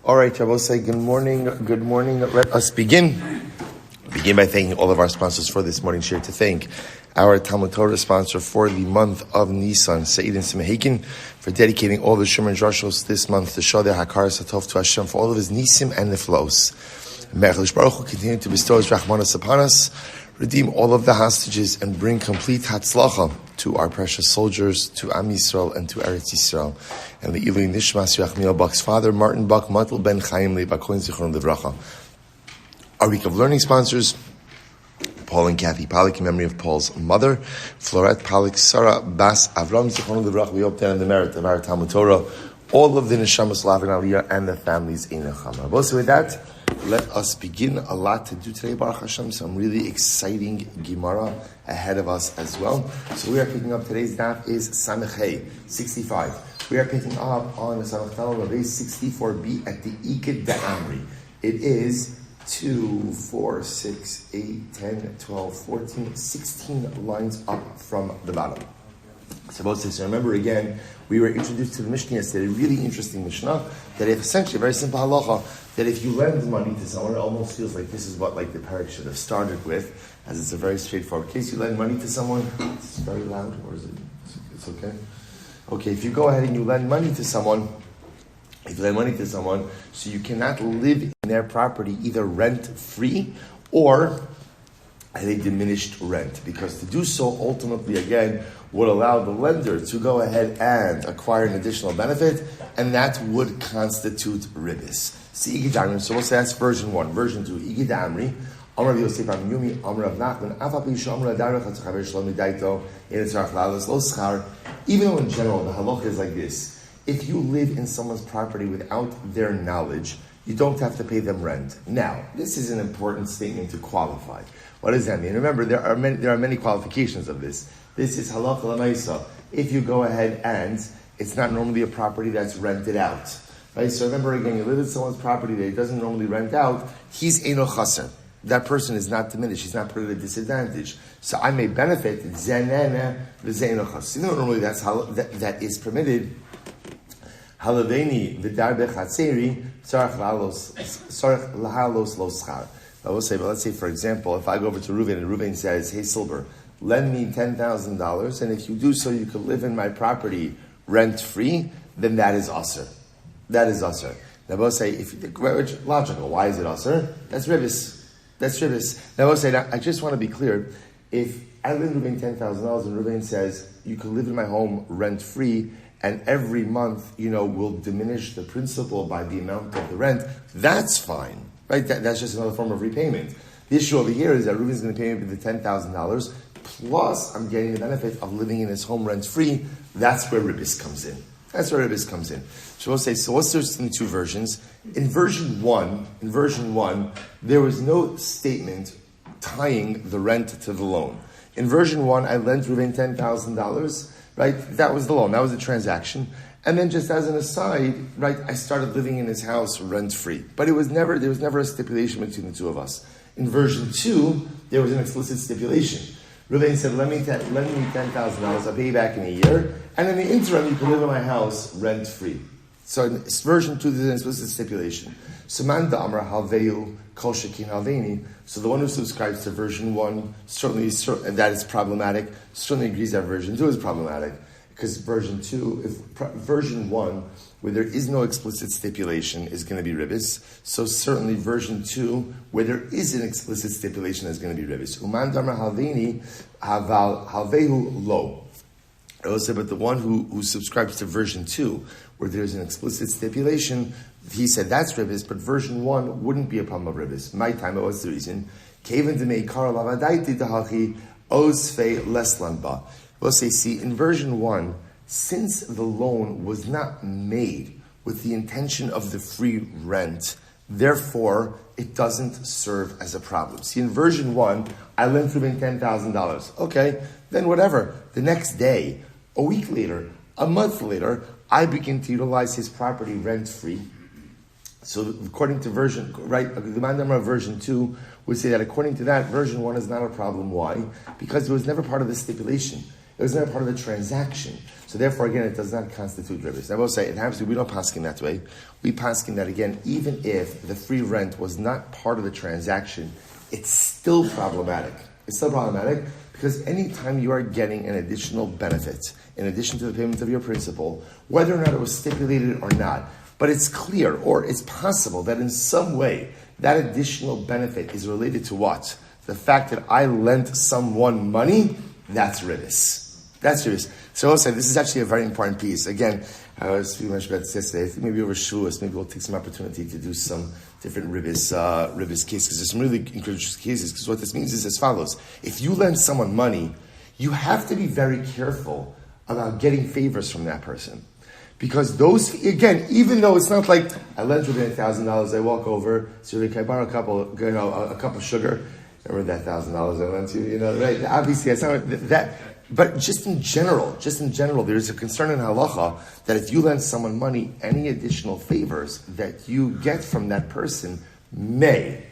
All right, Rabbi, say good morning. Good morning. Let us begin. Begin by thanking all of our sponsors for this morning share. To thank our TALMUD TORAH sponsor for the month of Nissan, Saeed Sima Haken, for dedicating all the Shemar and Drashos this month to show their Hakarat Hatov to Hashem for all of his Nisim and Niflaos. May Hakadosh Baruch Hu continue to bestow his rachmanus upon us, redeem all of the hostages, and bring complete Hatzlacha to our precious soldiers, to Am Yisrael and to EretzYisrael. And the Ilui nishmat Shmuel Buck's father, Martin Buck, Motle ben Chaim Leib HaKohen, Zichron Livracha. Our week of learning sponsors, Paul and Kathy Pollack, in memory of Paul's mother, Florette Pollack, Sarah Bas Avrohom, Zichron Livracha. We hope that in the merit of our TALMUD TORAH, all of the neshamas Lavin Aliyah and the families in Nechama. So with that, let us begin. A lot to do today, Baruch Hashem. Some really exciting Gemara ahead of us as well. So we are picking up today's daf is Samech 65. We are picking up on the Samech Talmud base 64b at the Iked Amri. It is 2, 4, 6, 8, 10, 12, 14, 16 lines up from the bottom. So remember again, we were introduced to the Mishnah yesterday, a really interesting Mishnah, that if essentially a very simple halacha, that if you lend money to someone, it almost feels like this is what like the parak should have started with, as it's a very straightforward case. You lend money to someone, it's very loud, or is it? It's okay? Okay, if you go ahead and you lend money to someone, so you cannot live in their property either rent-free or at a diminished rent, because to do so ultimately again would allow the lender to go ahead and acquire an additional benefit, and that would constitute ribis. See Igid, so we'll say that's version 1. Version 2, Igid Amri, Amr of Yosef Am Yomi, Amr of Nachman, Afa Pisha Amr Adarach Hatzachaver Shalom Daito, Yetzirach Lalos Lo Schar. Even though in general the halacha is like this: if you live in someone's property without their knowledge, you don't have to pay them rent. Now, this is an important statement to qualify. What does that mean? Remember, there are many qualifications of this. This is halacha l'maisa. If you go ahead and it's not normally a property that's rented out, right? So remember again, you live in someone's property that he doesn't normally rent out. He's eino chaser. That person is not diminished. He's not put at a disadvantage. So I may benefit. Zenene v'zeino chaser. Normally that is permitted. Halaveni v'dar bechatzeri sarach lahalos lo schar. I will say, but let's say, for example, if I go over to Reuven and Reuven says, "Hey, Silber, lend me $10,000, and if you do so, you could live in my property rent-free," then that is usher. That is usher. Now, I will say, if you think logical, why is it usher? That's ribis. That's ribis. Now, I will say, I just want to be clear. If I lend Reuven $10,000 and Reuven says, "You can live in my home rent-free," and every month, will diminish the principal by the amount of the rent, that's fine. Right, that's just another form of repayment. The issue over here is that Reuven's going to pay me the $10,000, plus I'm getting the benefit of living in his home rent-free. That's where ribis comes in. So we'll say, so what's the in two versions? In version one, there was no statement tying the rent to the loan. In version 1, I lent Reuven $10,000, right? That was the loan, that was the transaction. And then just as an aside, right, I started living in his house rent-free. But there was never a stipulation between the two of us. In version 2, there was an explicit stipulation. Reuven said, lend me $10,000, I'll pay you back in a year. And in the interim, you can live in my house rent-free. So in version 2, there's an explicit stipulation. So man da'amra halveu kol shekin halveni. So the one who subscribes to version 1, certainly that is problematic, certainly agrees that version 2 is problematic. Because version 1, where there is no explicit stipulation, is going to be ribis. So certainly version 2, where there is an explicit stipulation, is going to be ribis. Uman damar halveni halvehu lo. I will say, but the one who subscribes to version 2, where there's an explicit stipulation, he said that's ribis, but version 1 wouldn't be a problem of ribis. My time, what's the reason? Keven demei kar lavadaiti dahachi osfei leslanba. We'll say, see, in version 1, since the loan was not made with the intention of the free rent, therefore, it doesn't serve as a problem. See, in version 1, I lent Reuven $10,000. Okay, then whatever. The next day, a week later, a month later, I begin to utilize his property rent-free. So according to version, right, the Mandamar version 2 would say that according to that, version 1 is not a problem. Why? Because it was never part of the stipulation. It was never part of the transaction. So therefore, again, it does not constitute ribis. I will say, it happens to we don't paskin that way. We paskin that, again, even if the free rent was not part of the transaction, it's still problematic. It's still problematic because anytime you are getting an additional benefit, in addition to the payment of your principal, whether or not it was stipulated or not, but it's clear or it's possible that in some way that additional benefit is related to what? The fact that I lent someone money, that's ribis. That's ribis. So I'll say this is actually a very important piece. Again, I was speaking about this yesterday. I think maybe over Shavuos, maybe we'll take some opportunity to do some different ribis cases. There's some really encouraging cases, because what this means is as follows. If you lend someone money, you have to be very careful about getting favors from that person. Because those, again, even though it's not like I lent Ruben $1,000, I walk over, so can I borrow a cup of sugar? Remember that $1,000 I lent you? Right? Obviously, it's not that. But just in general, there is a concern in halacha that if you lend someone money, any additional favors that you get from that person may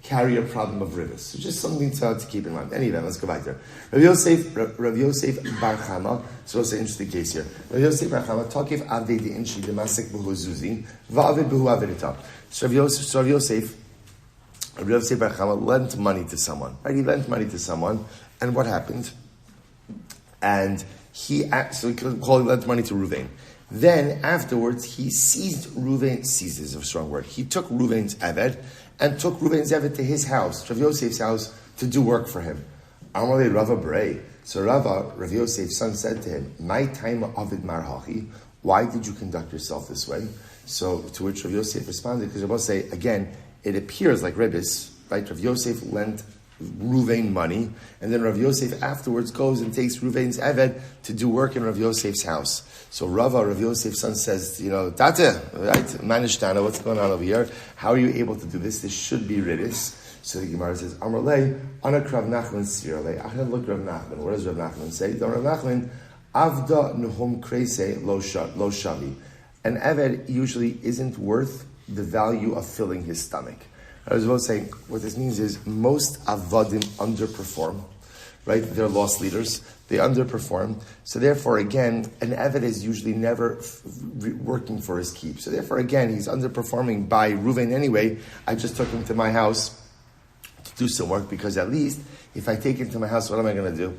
carry a problem of ribis. So just something to keep in mind. Anyway, let's go back there. Rav Yosef Bar Chama, so it's an interesting case here. Rav Yosef Bar Chama, Takif Avdei De'inshi Demasek B'hu Zuzi, Va'avid B'hu Avidita. So Rav Yosef Bar Chama lent money to someone. Right? He lent money to someone, and what happened? And he lent money to Ruvain. Then afterwards, he seized is a strong word. He took Ruvain's Eved and took Ruvain's Eved to his house, Rav Yosef's house, to do work for him. Amalei Rava Brei. So Rav Yosef's son said to him, "My time Avid Marhachi. Why did you conduct yourself this way?" So to which Rav Yosef responded, because Rav say again, it appears like ribis, right? Rav Yosef lent Ruvain money, and then Rav Yosef afterwards goes and takes Ruvain's Eved to do work in Rav Yosef's house. So Rav Yosef's son says, Tate, right? Manishtana, what's going on over here? How are you able to do this? This should be ribis. So the Gemara says, Amrlei, Anak Rav Nachman Sirlei. I look Rav Nachman. What does Rav Nachman say? Rav Nachman, Avda Nuhum Kreise Lo Shavi. An Eved usually isn't worth the value of filling his stomach. I was about to say, what this means is most avodim underperform, right? They're lost leaders. They underperform. So therefore, again, an Eved is usually never working for his keep. So therefore, again, he's underperforming by Ruvain anyway. I just took him to my house to do some work, because at least if I take him to my house, what am I going to do?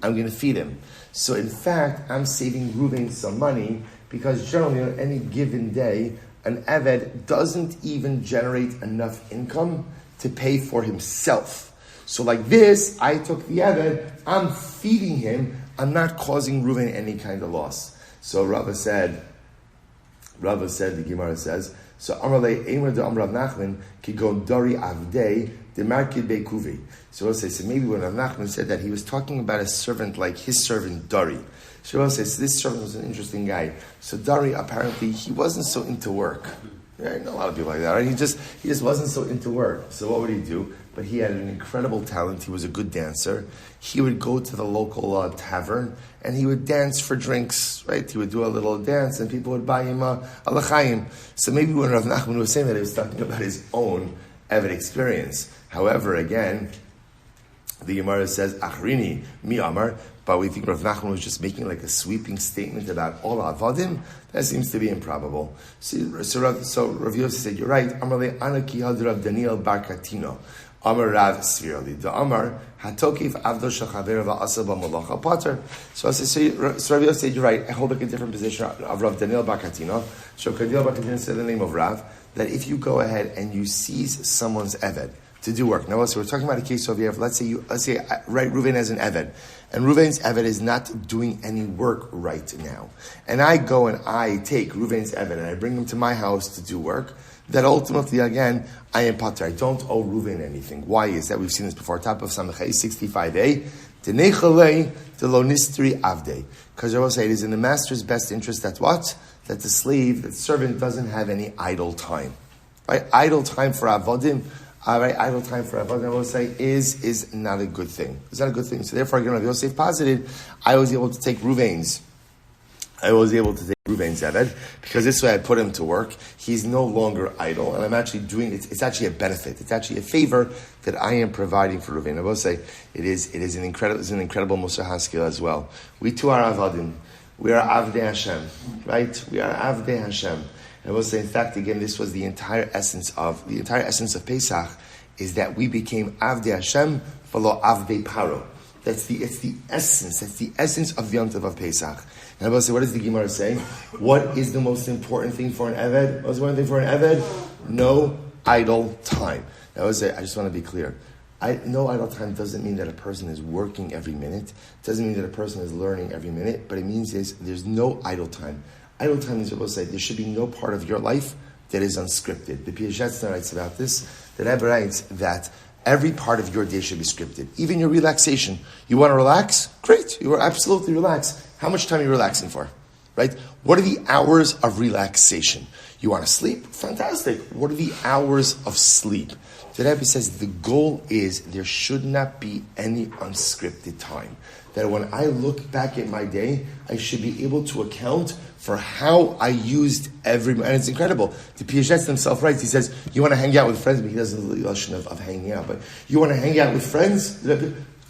I'm going to feed him. So in fact, I'm saving Ruvain some money, because generally on any given day, an Eved doesn't even generate enough income to pay for himself. So like this, I took the Eved, I'm feeding him, I'm not causing Reuven any kind of loss. So Rava said, the Gemara says, so Amalei Eimer de Amrav Nachman ki go Dari Avdei de Markid Beikuvi. So we'll say, so maybe when Rav Nachman said that, he was talking about a servant like his servant Dari. So we'll say, so this servant was an interesting guy. So Dari, apparently, he wasn't so into work. Yeah, I know a lot of people like that, right? He just wasn't so into work. So what would he do? But he had an incredible talent. He was a good dancer. He would go to the local tavern, and he would dance for drinks, right? He would do a little dance, and people would buy him a l'chaim. So maybe when Rav Nachman was saying that, he was talking about his own Eved experience. However, again, the Gemara says, Achrini, mi amar, but we think Rav Nachman was just making like a sweeping statement about all avodim. That seems to be improbable. So Rav Yosef said, you're right. Amar le anaki had Rav Daniel bar Katino. Amar Rav Svirali. The Amar hatokif avdo shachaver va'asa b'molacha pater. So Rav Yosef said, you're right. I hold like a different position of Rav Daniel bar Katino. So Daniel bar Katino said the name of Rav, that if you go ahead and you seize someone's Eved to do work. Now, so we're talking about a case over here. Let's say write Reuven as an Eved, and Reuven's Eved is not doing any work right now. And I go and I take Reuven's Eved and I bring him to my house to do work. That ultimately, again, I am pater. I don't owe Reuven anything. Why is that? We've seen this before. Top of Samachai 65a. Denechalei delonistri avdei. Because I will say it is in the master's best interest that what? That the slave, that servant doesn't have any idle time. Right? Idle time for avodim. Idle time for avodim, I will say, is not a good thing. It's not a good thing. So therefore, again, Rav Yosef posited, I was able to take Reuven's Ruvain's Eved, because this way I put him to work. He's no longer idle, and I'm actually doing it. It's actually a benefit. It's actually a favor that I am providing for Ruvain. I will say it is an incredible Musar Haskell as well. We too are Avadim. We are Avdei Hashem, right? We are Avdei Hashem. And I will say, in fact, again, this was the entire essence of Pesach, is that we became Avdei Hashem, v'lo Avdei Paro. It's the essence of the Yom Tov of Pesach. And I will say, what does the Gemara say? What is the most important thing for an Eved? What's the most important thing for an Eved? No idle time. I will say, I just want to be clear. No idle time doesn't mean that a person is working every minute. It doesn't mean that a person is learning every minute. But it means there's no idle time. Idle time is what we'll say. There should be no part of your life that is unscripted. The Piaget writes about this. The Rebbe writes that every part of your day should be scripted. Even your relaxation. You want to relax? Great. You are absolutely relaxed. How much time are you relaxing for? Right? What are the hours of relaxation? You want to sleep? Fantastic. What are the hours of sleep? The Rebbe says the goal is there should not be any unscripted time. That when I look back at my day, I should be able to account for how I used and it's incredible. The Piaget himself writes, he says, you want to hang out with friends, but he doesn't really notion of hanging out, but you want to hang out with friends?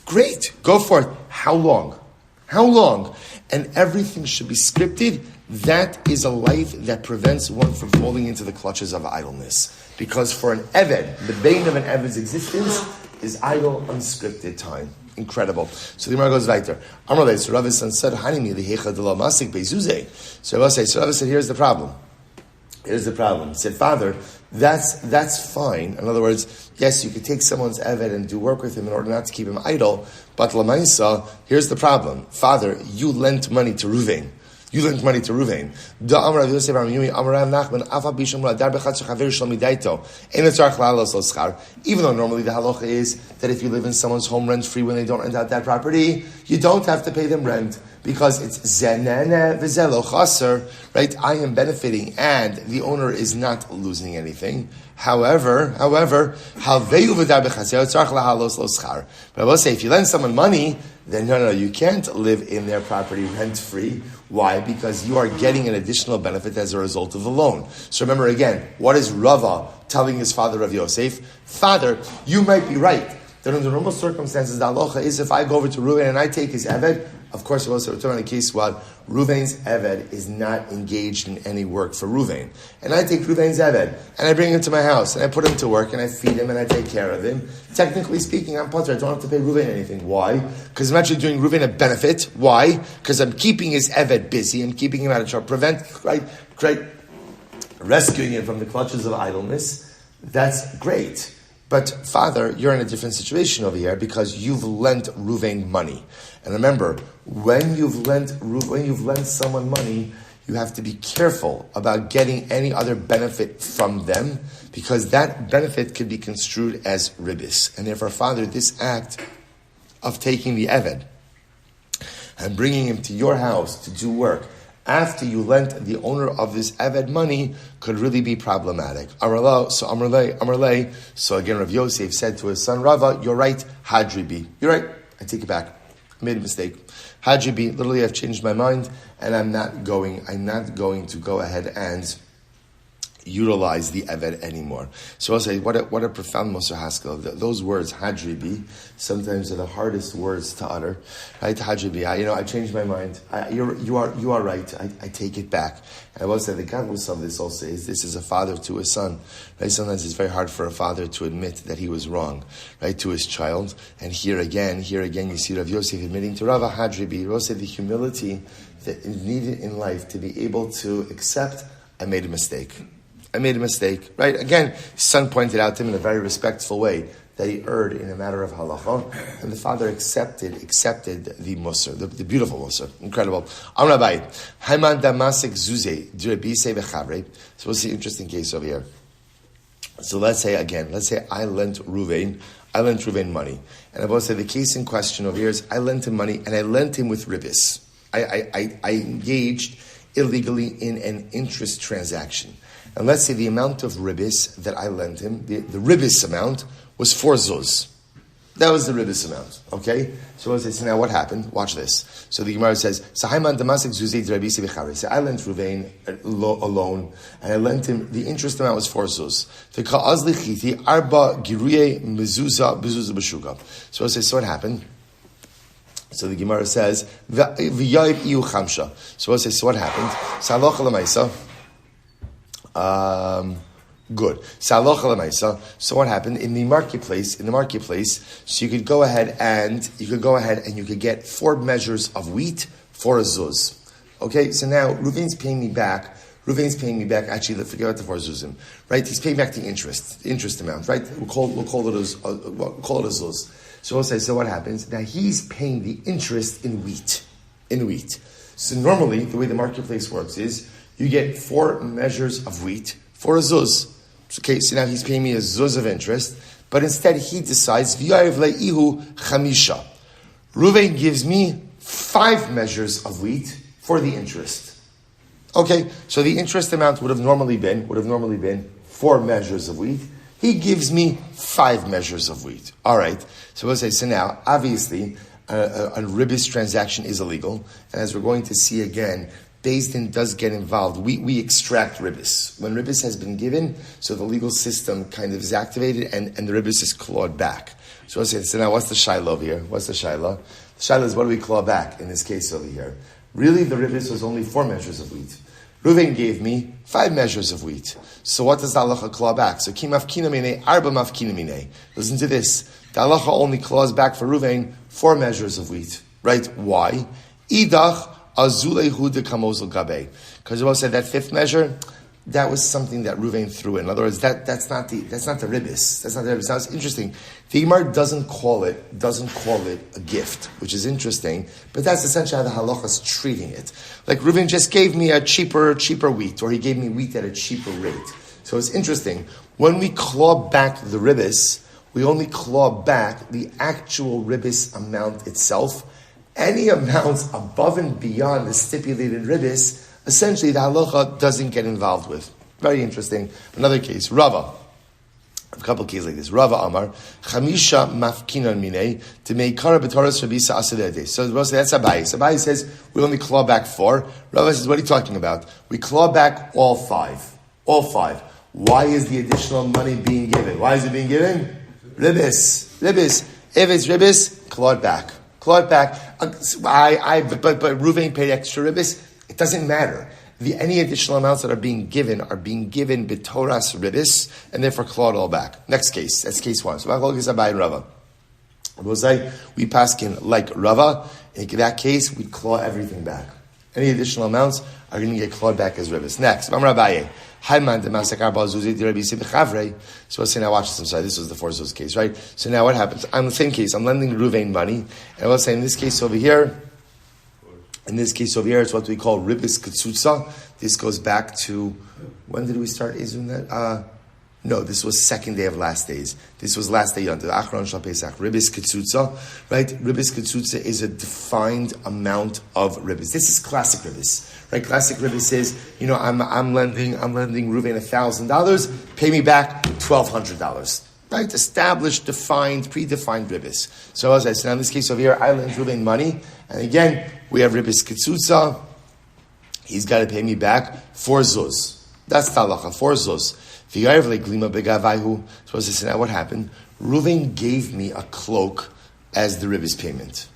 Great, go for it. How long? How long? And everything should be scripted. That is a life that prevents one from falling into the clutches of idleness. Because for an Eved, the bane of an Eved's existence is idle, unscripted time. Incredible. So the Gemara goes weiter. So Rabbi said, So Rabbi said, here's the problem. He said, Father, that's fine. In other words, yes, you could take someone's Eved and do work with him in order not to keep him idle, but Lamaisa, here's the problem. Father, you lent money to Ruvain. Even though normally the halacha is that if you live in someone's home rent-free when they don't rent out that property, you don't have to pay them rent because it's zenene v'zelo chaser, right? I am benefiting and the owner is not losing anything. However, but I will say, if you lend someone money, then no, you can't live in their property rent-free. Why? Because you are getting an additional benefit as a result of the loan. So remember again, what is Rava telling his father of Yosef? Father, you might be right. That under normal circumstances, the halacha is if I go over to Reuven and I take his Eved, of course, we'll also return on a case where Reuven's Eved is not engaged in any work for Reuven. And I take Reuven's Eved, and I bring him to my house, and I put him to work, and I feed him, and I take care of him. Technically speaking, I'm potter. I don't have to pay Reuven anything. Why? Because I'm actually doing Reuven a benefit. Why? Because I'm keeping his Eved busy. I'm keeping him out of trouble. Rescuing him from the clutches of idleness. That's great. But Father, you're in a different situation over here because you've lent Reuven money. And remember, when you've lent someone money, you have to be careful about getting any other benefit from them because that benefit could be construed as ribis. And therefore, Father, this act of taking the Eved and bringing him to your house to do work after you lent the owner of this Eved money could really be problematic. So again, Rav Yosef said to his son Rava, you're right, Hadribi. You're right, I take it back. I made a mistake. Hadribi, literally I've changed my mind and I'm not going to go ahead and utilize the Eved anymore. So I'll say, what a profound Moser Haskell. Those words, Hadribi, sometimes are the hardest words to utter. Right, Hadribi, I changed my mind. You are right. I take it back. And I will say the godless of this also is this is a father to his son. Right? Sometimes it's very hard for a father to admit that he was wrong, right, to his child. And here again, you see Rav Yosef admitting to Rava Hadribi, Rav said the humility that is needed in life to be able to accept, I made a mistake, right? Again, his son pointed out to him in a very respectful way that he erred in a matter of halacha, and the father accepted the musar, the beautiful musar, incredible. Rabbi, Haiman Damasik Zuze, Direbise Bechavre. So we'll see an interesting case over here. So let's say I lent Reuven money, and I will say the case in question over here is I lent him money, and I lent him with ribis. I engaged illegally in an interest transaction. And let's say the amount of ribis that I lent him, the ribis amount was 4 zuz. That was the ribbis amount. Okay? So we'll say, so now what happened? Watch this. So the Gemara says, so I lent Ruvain alone, and I lent him, the interest amount was 4 zuz. So we'll say, so what happened? So the Gemara says, so we'll say, so what happened? Good. So what happened in the marketplace? So you could go ahead and you could get 4 measures of wheat for a zuz. Okay. So now Ruvain's paying me back. Actually, let's forget about the 4 zuzim. Right? He's paying back the interest amount. Right? We'll call it a zuz. So we'll say. So what happens? Now he's paying the interest in wheat. So normally the way the marketplace works is you get 4 measures of wheat for a zuz. Okay, so now he's paying me a zuz of interest, but instead he decides, V'yarev le'ihu chamisha. Ruvain gives me 5 measures of wheat for the interest. Okay, so the interest amount would have normally been 4 measures of wheat. He gives me 5 measures of wheat. All right, so we'll say, so now, obviously, a ribbis transaction is illegal, and as we're going to see again, Beis Din does get involved. We extract ribbis. When ribbis has been given, so the legal system kind of is activated and the ribbis is clawed back. So now what's the shaila over here? The shaila is, what do we claw back in this case over here? Really, the ribbis was only 4 measures of wheat. Ruvain gave me 5 measures of wheat. So what does the halacha claw back? So ki mafkina minei, arba mafkina minei. Listen to this. The halacha only claws back for Ruvain 4 measures of wheat. Right? Why? Idach Azulehu de kamozel gabe. Because Rabbi said that 5th measure, that was something that Ruvain threw in. In other words, that's not the ribbis. That's not the ribbis. Now it's interesting. The Gemara doesn't call it a gift, which is interesting. But that's essentially how the halacha is treating it. Like Ruvain just gave me a cheaper wheat, or he gave me wheat at a cheaper rate. So it's interesting. When we claw back the ribbis, we only claw back the actual ribbis amount itself. Any amounts above and beyond the stipulated ribbis, essentially the halacha doesn't get involved with. Very interesting. Another case, Rava. A couple of cases like this. Rava Amar, Chamisha mafkinan minei, to make kara b'toras rabisa asadede. So Rava says, that's Abai. So Abai says, we only claw back 4. Rava says, what are you talking about? We claw back all 5. All 5. Why is the additional money being given? Why is it being given? Ribbis. If it's ribbis, claw it back. But Ruvain paid extra ribbis. It doesn't matter. Any additional amounts that are being given b'toras ribbis, and therefore clawed all back. Next case. That's case 1. So Abai and Rava. We'll say we paskin like Rava. In that case, we claw everything back. Any additional amounts are going to get clawed back as ribbis. Next, Rabbi. So let's say now watch this. I'm sorry, this was the 4 zuz case, right? So now what happens? I'm the same case. I'm lending Ruvain money, and I will say in this case over here, it's what we call ribbis ketzutza. This goes back to, when did we start Izun that? No, this was 2nd day of last days. This was last day Yontif, Achron Shal Pesach. Ribbis ketzutza, right? Ribbis ketzutza is a defined amount of ribbis. This is classic ribbis, right? Classic ribbis is, I'm lending Ruvain $1,000, pay me back $1,200, right? Established, defined, predefined ribbis. So as I said, in this case over here, I lend Ruvain money, and again, we have ribbis ketzutza. He's got to pay me back 4 zuz. That's halacha, 4 zuz. So now what happened? Ruvain gave me a cloak as the ribbis payment.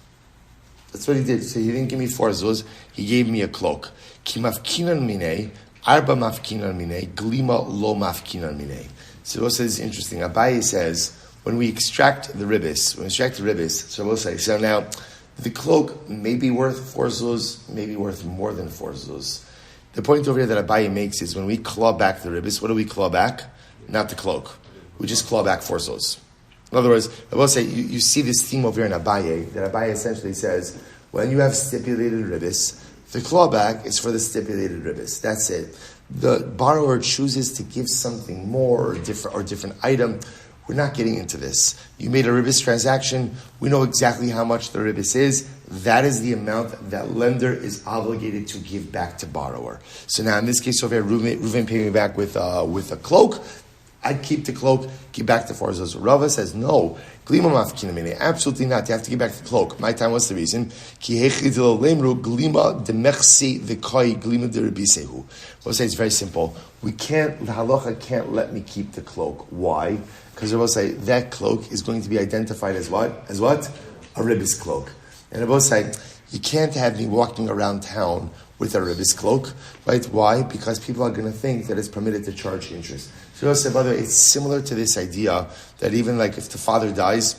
That's what he did. So he didn't give me 4 zuz, he gave me a cloak. Ki mafkinan minei, arba mafkinan minei, glima lo mafkinan minei. So we'll say this is interesting. Abaye says, when we extract the ribbis, so we'll say, so now, the cloak may be worth 4 zuz, maybe worth more than 4 zuz. The point over here that Abaye makes is when we claw back the ribbis, what do we claw back? Not the cloak. We just claw back 4 zuz. In other words, I will say, you see this theme over here in Abaye, that Abaye essentially says, when you have stipulated ribbis, the clawback is for the stipulated ribbis. That's it. The borrower chooses to give something more or different item. We're not getting into this. You made a ribbis transaction. We know exactly how much the ribbis is. That is the amount that lender is obligated to give back to borrower. So now in this case over here, Ruvain paid me back with a cloak. I'd keep the cloak, give back the 4 zuz. Rava says, no, glima mafkina mine, absolutely not. You have to give back the cloak. My time, what's the reason? Ki hechidil lemru glima demechsi v'koi glima deribisehu. Rava says it's very simple. The halacha can't let me keep the cloak. Why? Because Rava say that cloak is going to be identified as what? As what? A ribbis cloak. And Rava say, you can't have me walking around town with a ribbis cloak, right? Why? Because people are going to think that it's permitted to charge interest. So Rava said, by the way, it's similar to this idea that even like if the father dies,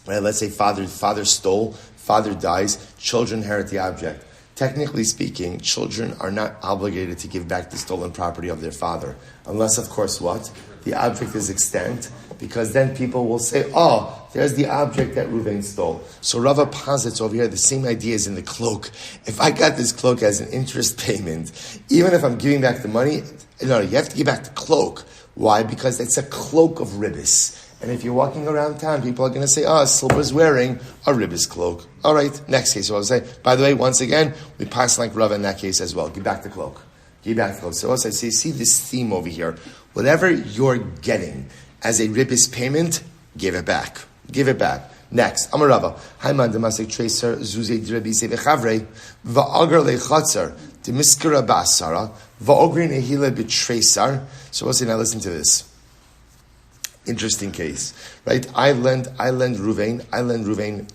right? Let's say father stole, father dies, children inherit the object. Technically speaking, children are not obligated to give back the stolen property of their father, unless, of course, what? The object is extant, because then people will say, oh, there's the object that Reuven stole. So Rava posits over here, the same idea is in the cloak. If I got this cloak as an interest payment, even if I'm giving back the money, no, you have to give back the cloak. Why? Because it's a cloak of ribbis. And if you're walking around town, people are going to say, oh, Silber's wearing a ribbis cloak. All right, next case. So I'll say, by the way, once again, we pass like Rava in that case as well. Give back the cloak. Give back the cloak. So I'll say, see this theme over here. Whatever you're getting as a ribbis payment, give it back. Give it back. Next, Amar Rava. Haiman demasik tracer zuzei drabise v'chavre va'agar lechatzer demiskara ba'asara va'ogrin ehile b'tresar. So we'll say, now listen to this. Interesting case, right? I lend Reuven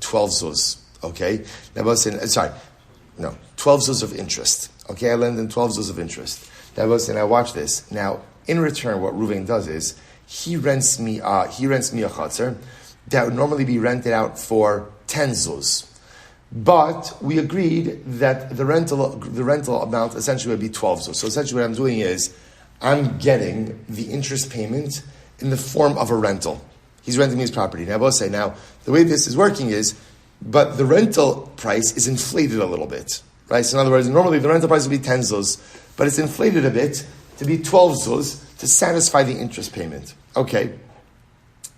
12 zuz. Okay, now we'll say, 12 zuz of interest. Okay, I lend him 12 zuz of interest. Now we'll say, now watch this. Now, in return, what Reuven does is he rents me a chatzar that would normally be rented out for 10 zuz. But we agreed that the rental amount essentially would be 12 zuz. So essentially what I'm doing is I'm getting the interest payment in the form of a rental. He's renting me his property. Now, I will say, now, the way this is working is, but the rental price is inflated a little bit, right? So in other words, normally the rental price would be 10 zuz, but it's inflated a bit to be 12 zuz to satisfy the interest payment. Okay.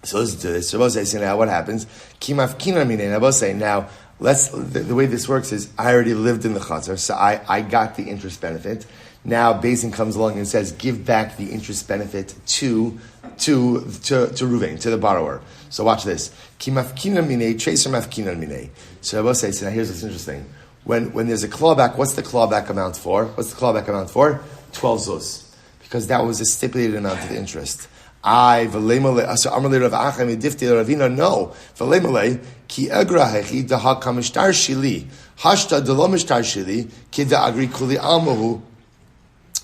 So let's do this. So I will say, now what happens? Kimaf kina mine. I will say, now, the way this works is, I already lived in the chatzar, so I got the interest benefit. Now, Bezin comes along and says, give back the interest benefit to Reuven, to the borrower. So watch this. Ki mafkinan minei, tracer mafkinan minei. So I will say, so now here's what's interesting. When there's a clawback, what's the clawback amount for? 12 zuz. Because that was a stipulated amount of interest. No. Velemale, ki egra hechi daha kamishtar shili, hashta de lo mishtar shili, ki da agri kuli almahu,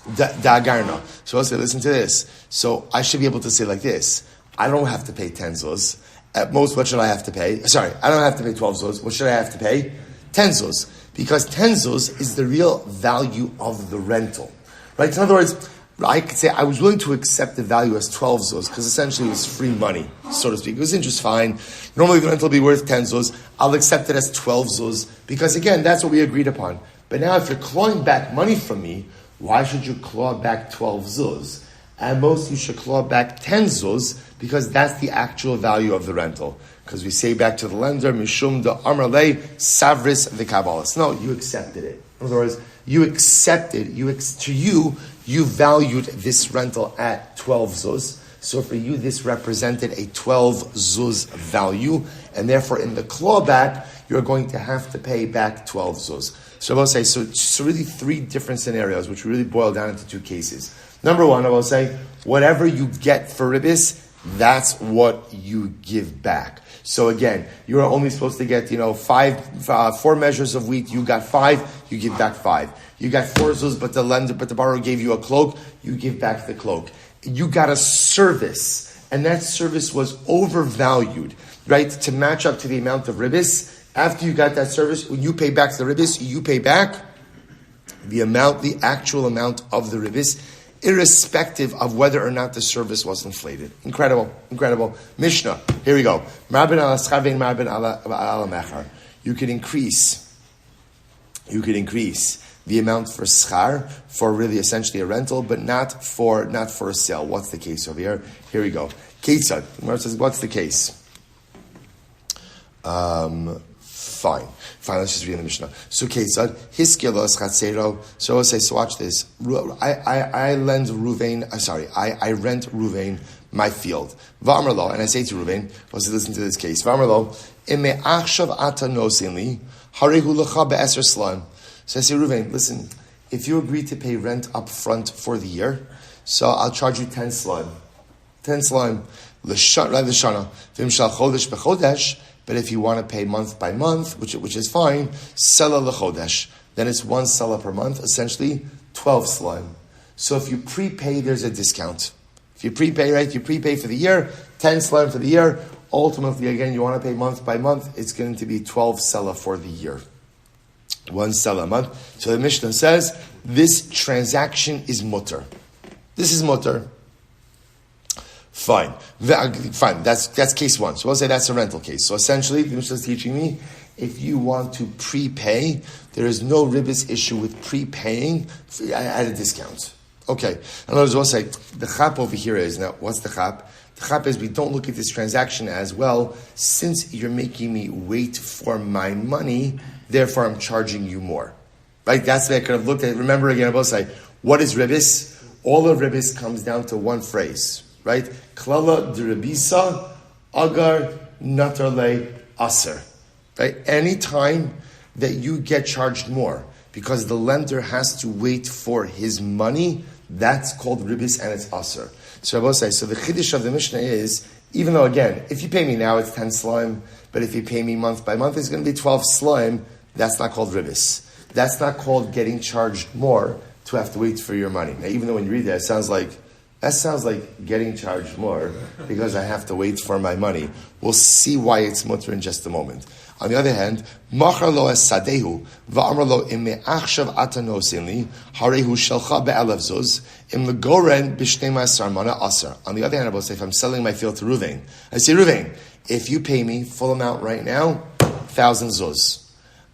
Da'agarna. So I'll say, listen to this. So I should be able to say like this. I don't have to pay 10 zuz. At most, what should I have to pay? Sorry, I don't have to pay 12 zuz. What should I have to pay? 10 zuz. Because 10 zuz is the real value of the rental. Right? In other words, I could say I was willing to accept the value as 12 zuz because essentially it was free money, so to speak. It was interest fine. Normally the rental will be worth 10 zuz. I'll accept it as 12 zuz because again, that's what we agreed upon. But now if you're clawing back money from me, why should you claw back 12 zuz? At most, you should claw back 10 zuz because that's the actual value of the rental. Because we say back to the lender, Mishum de Amarle Savris the Kabbalas. No, you accepted it. In other words, you accepted, you valued this rental at 12 zuz. So for you, this represented a 12 zuz value. And therefore, in the clawback, you're going to have to pay back 12 zuz. So I will say, so really 3 different scenarios, which really boil down into 2 cases. Number 1, I will say, whatever you get for ribbis, that's what you give back. So again, you are only supposed to get, 4 measures of wheat. You got 5, you give back 5. You got 4 zuz, but the borrower gave you a cloak, you give back the cloak. You got a service, and that service was overvalued, right? To match up to the amount of ribbis. After you got that service, when you pay back the ribbis, you pay back the actual amount of the ribbis, irrespective of whether or not the service was inflated. Incredible. Mishnah, here we go. You could increase the amount for schar, for really essentially a rental, but not for a sale. What's the case over here? Here we go. Ketzad. Gemara says, what's the case? Fine, let's just read in the Mishnah. So, Kesad, Hiskilos Chatzero. So, I'll say, so watch this. I rent Ruvain my field. V'amarlo, and I say to Ruvain, let's listen to this case. V'amarlo, Ime Achshav Ata Nosinli, Harehu Lecha Be'eser Slan. So I say, Ruvain, listen, if you agree to pay rent up front for the year, so I'll charge you 10 slime. 10 slime. L'shana. V'imshal chodesh b'chodesh. But if you want to pay month by month, which is fine, sela l'chodesh. Then it's 1 sela per month, essentially 12 slime. So if you prepay, there's a discount. If you prepay, right, you prepay for the year, 10 slime for the year. Ultimately, again, you want to pay month by month, it's going to be 12 sela for the year. 1 sela a month. So the Mishnah says, this transaction is mutter. This is mutter. Fine. That's case one. So we'll say that's a rental case. So essentially, the Mishnah is teaching me, if you want to prepay, there is no ribis issue with prepaying at a discount. Okay. In other words, we'll say, the chap over here is, now, what's the chap? The chap is, we don't look at this transaction as, well, since you're making me wait for my money, therefore I'm charging you more. Right? That's the way I could have looked at it. Remember again, I will say, what is ribis? All of ribis comes down to one phrase. Right? Klala d'rabisa agar natarle aser. Right? Any time that you get charged more because the lender has to wait for his money, that's called ribis and it's aser. So I will say, so the chiddush of the Mishnah is, even though again, if you pay me now, it's 10 slime, but if you pay me month by month, it's going to be 12 slime. That's not called ribis. That's not called getting charged more to have to wait for your money. Now, even though when you read that, it sounds like getting charged more because I have to wait for my money. We'll see why it's mutter in just a moment. On the other hand, machar lo es sadehu va'amar lo im me'achshav ata nosinli harehu shelcha be'elev zuz im legoren b'shnei ma'asar mana asar. On the other hand, I will say, if I'm selling my field to Ruvain, I say, Ruvain, if you pay me full amount right now, 1,000 zuz.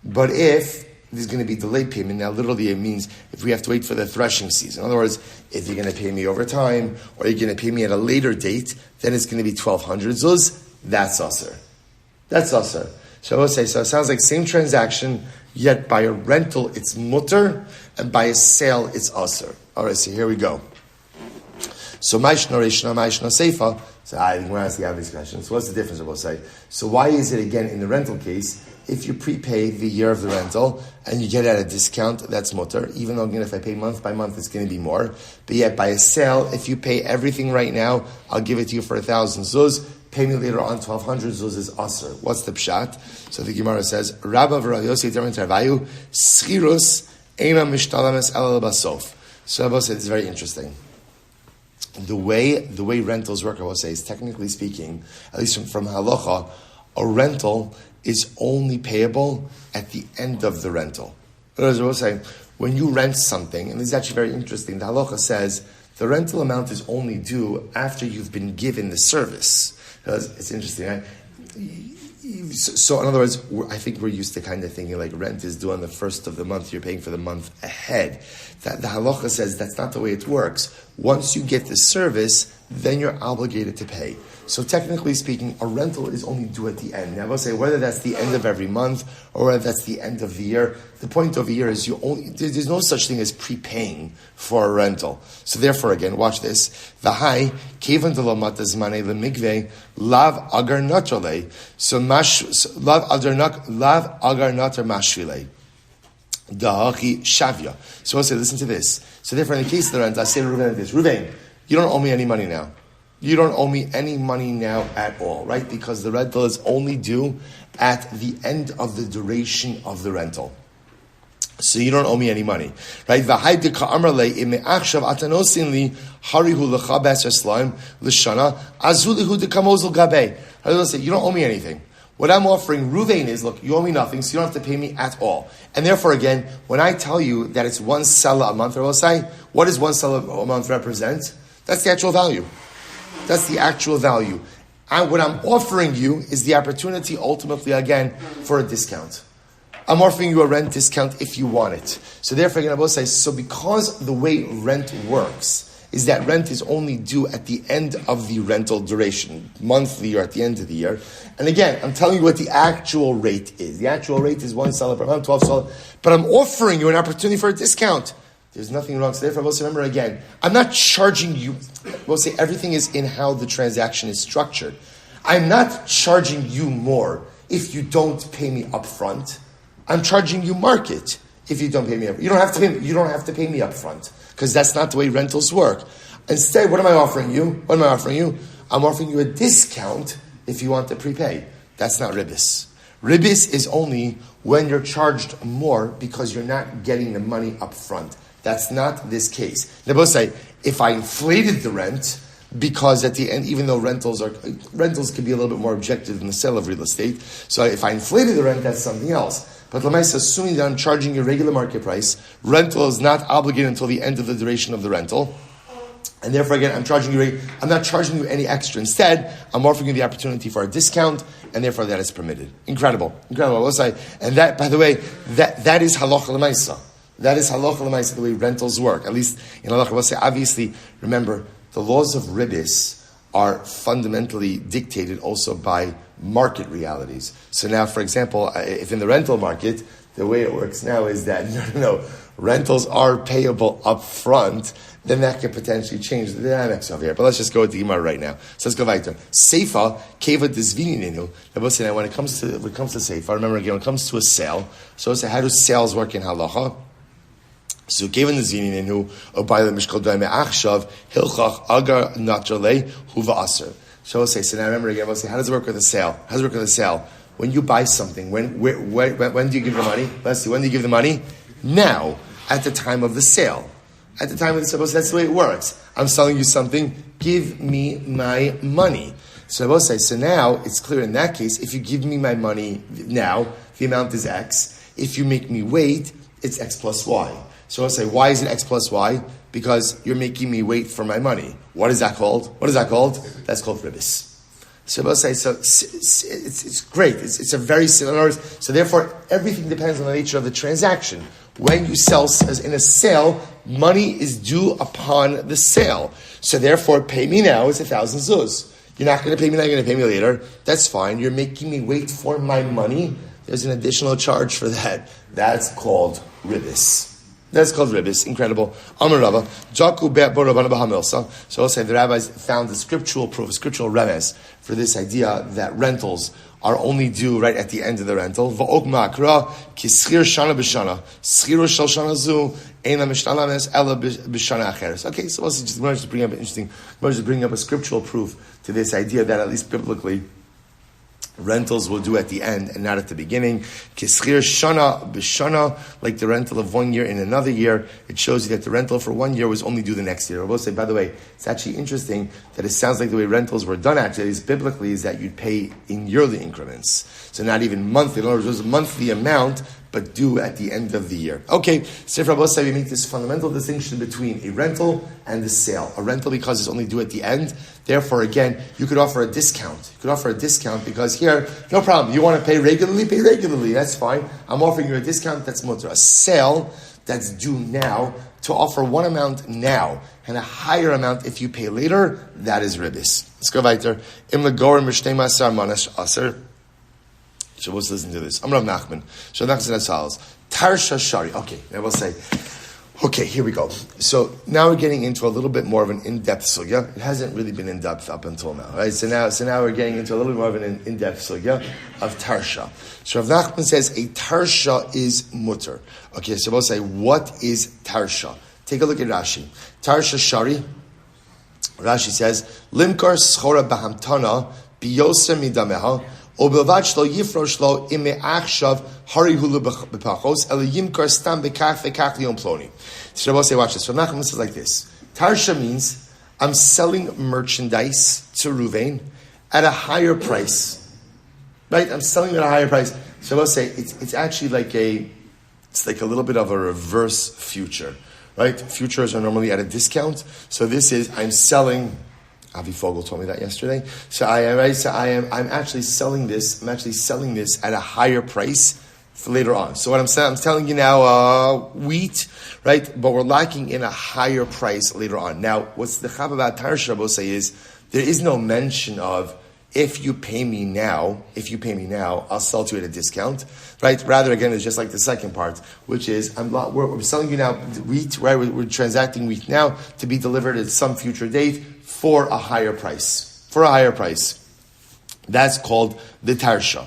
But if there's going to be delayed payment. Now, literally, it means if we have to wait for the threshing season. In other words, if you're going to pay me over time, or you're going to pay me at a later date, then it's going to be 1,200 zuz. That's aser. That's aser. So I will say, so it sounds like same transaction, yet by a rental, it's mutter, and by a sale, it's aser. All right, so here we go. So, Maishna Rishna, Maishna Seifa. So, I think we're asking these questions. So, what's the difference, I will say? So, why is it, again, in the rental case, if you prepay the year of the rental and you get it at a discount, that's mutter. Even though, again, if I pay month by month, it's going to be more. But yet, by a sale, if you pay everything right now, I'll give it to you for 1,000 zuz. Pay me later on 1,200 zuz is aser. What's the pshat? So the Gemara says, Rabba v'Rav Yossi termin tarvayu schirus eina mishtalames el basof. So Rabbi said it's very interesting. The way rentals work, I will say, is technically speaking, at least from halacha, a rental is only payable at the end of the rental. In other words, I will say, when you rent something, and this is actually very interesting, the halacha says the rental amount is only due after you've been given the service. It's interesting, right? So in other words, I think we're used to kind of thinking like rent is due on the first of the month, you're paying for the month ahead. That the halacha says that's not the way it works. Once you get the service, then you're obligated to pay. So technically speaking, a rental is only due at the end. Now I will say whether that's the end of every month or whether that's the end of the year, the point over here is there's no such thing as prepaying for a rental. So therefore, again, watch this. V'hai kevan delomat zmanei lemigve lav agar natole. So lav agar natar mashvile. Dahachi shavya. So I'll say, listen to this. So therefore, in the case of the rent, I say to Ruvain this: Ruvain, you don't owe me any money now. You don't owe me any money now at all, right? Because the rental is only due at the end of the duration of the rental. So you don't owe me any money, right? So you don't owe me anything. What I'm offering Ruvain is, look, you owe me nothing, so you don't have to pay me at all. And therefore, again, when I tell you that it's 1 sela a month, I will say, what does 1 sela a month represent? That's the actual value. That's the actual value. And what I'm offering you is the opportunity, ultimately, again, for a discount. I'm offering you a rent discount if you want it. So therefore, again, I will say, so because the way rent works is that rent is only due at the end of the rental duration, monthly or at the end of the year. And again, I'm telling you what the actual rate is. The actual rate is 1 selah per month, 12 selah. But I'm offering you an opportunity for a discount. There's nothing wrong. So therefore, we'll say, remember again, I'm not charging you. We'll say everything is in how the transaction is structured. I'm not charging you more if you don't pay me up front. I'm charging you market if you don't pay me up. You don't have to pay me up front because that's not the way rentals work. Instead, what am I offering you? I'm offering you a discount if you want to prepay. That's not ribis. Ribis is only when you're charged more because you're not getting the money up front. That's not this case. They both say, if I inflated the rent, because at the end, even though rentals can be a little bit more objective than the sale of real estate, so if I inflated the rent, that's something else. But Lamaisa, assuming that I'm charging a regular market price, rental is not obligated until the end of the duration of the rental. And therefore, again, I'm not charging you any extra. Instead, I'm offering you the opportunity for a discount, and therefore that is permitted. Incredible. And that, by the way, that is halacha l'maisa. That is halacha l'maisa, the way rentals work. At least in halacha, we'll say, obviously, remember, the laws of ribis are fundamentally dictated also by market realities. So now, for example, if in the rental market, the way it works now is that, no, rentals are payable up front, then that can potentially change the dynamics over here. But let's just go with the Gemara right now. So let's go weiter. Seifa, keva dizvinininu. Now, when it comes to Seifa, remember again, when it comes to a sale, so let's say, how do sales work in halacha? So given the zininu by the mishkal daime achshav hilchach agar natrale huva aser. So we'll say. So now remember again. We'll say, how does it work with a sale? When you buy something, when do you give the money? Let's see. When do you give the money? Now, at the time of the sale. At the time of the sale. So that's the way it works. I'm selling you something. Give me my money. So I will say. So now it's clear in that case. If you give me my money now, the amount is X. If you make me wait, it's X plus Y. So I'll say, why is it X plus Y? Because you're making me wait for my money. What is that called? That's called ribis. So I'll say, it's great. It's a very similar. So therefore, everything depends on the nature of the transaction. When you sell, as in a sale, money is due upon the sale. So therefore, pay me now is 1,000 zuz. You're not going to pay me now, you're going to pay me later. That's fine. You're making me wait for my money. There's an additional charge for that. That's called ribis. Incredible. Amar Rava, Jaku be'at bo Rabbana b'hamilsa. So I'll say the rabbis found a scriptural proof, a scriptural remes for this idea that rentals are only due right at the end of the rental. V'ok ma'akra ki schir shana b'shana. Schiru shel shana zu eina mishtalames ela b'shana acheres. Okay, so let's just bring up a scriptural proof to this idea that at least biblically, rentals will do at the end and not at the beginning. Kischir shana b'shana, like the rental of 1 year in another year. It shows you that the rental for 1 year was only due the next year. I will say, by the way, it's actually interesting that it sounds like the way rentals were done actually is biblically is that you'd pay in yearly increments. So not even monthly. In other words, it was a monthly amount, but due at the end of the year. Okay, so Rabbi we make this fundamental distinction between a rental and a sale. A rental because it's only due at the end. Therefore, again, you could offer a discount. Because here, no problem. You want to pay regularly, pay regularly. That's fine. I'm offering you a discount. That's mutter. A sale that's due now, to offer one amount now and a higher amount if you pay later, that is ribis. Let's go weiter. Im legor mishtei masar manash aser. So let's listen to this. I'm Rav Nachman. So Nachman says as follows. Tarsha shari. Okay, I will say. Okay, here we go. So now we're getting into a little bit more of an in-depth sugya. It hasn't really been in-depth up until now, right? So now we're getting into a little bit more of an in-depth sugya of tarsha. So Rav Nachman says a tarsha is mutter. Okay, so we'll say, what is tarsha? Take a look at Rashi. Tarsha shari. Rashi says, limkar schora bahamtana biyoser midameha ובלבד שלא יפרוש לו אם מעכשיו הרי הוא בפחוס, אלא ימכר סתם בכך וכך ליום פלוני. So Rabbi say, watch this. Rav Nachman says like this. Tarsha means I'm selling merchandise to Ruvain at a higher price. Right? I'm selling it at a higher price. So Rabbi say, it's actually like a little bit of a reverse future. Right? Futures are normally at a discount. So this is, I'm selling... Avi Fogel told me that yesterday. I'm actually selling this at a higher price for later on. So what I'm saying, I'm telling you now, wheat, right? But we're locking in a higher price later on. Now, what's the chap about Tarsha will say is, there is no mention of, if you pay me now, I'll sell to you at a discount, right? Rather, again, it's just like the second part, which is, we're selling you now wheat, right? We're transacting wheat now to be delivered at some future date for a higher price. That's called the Tarsha.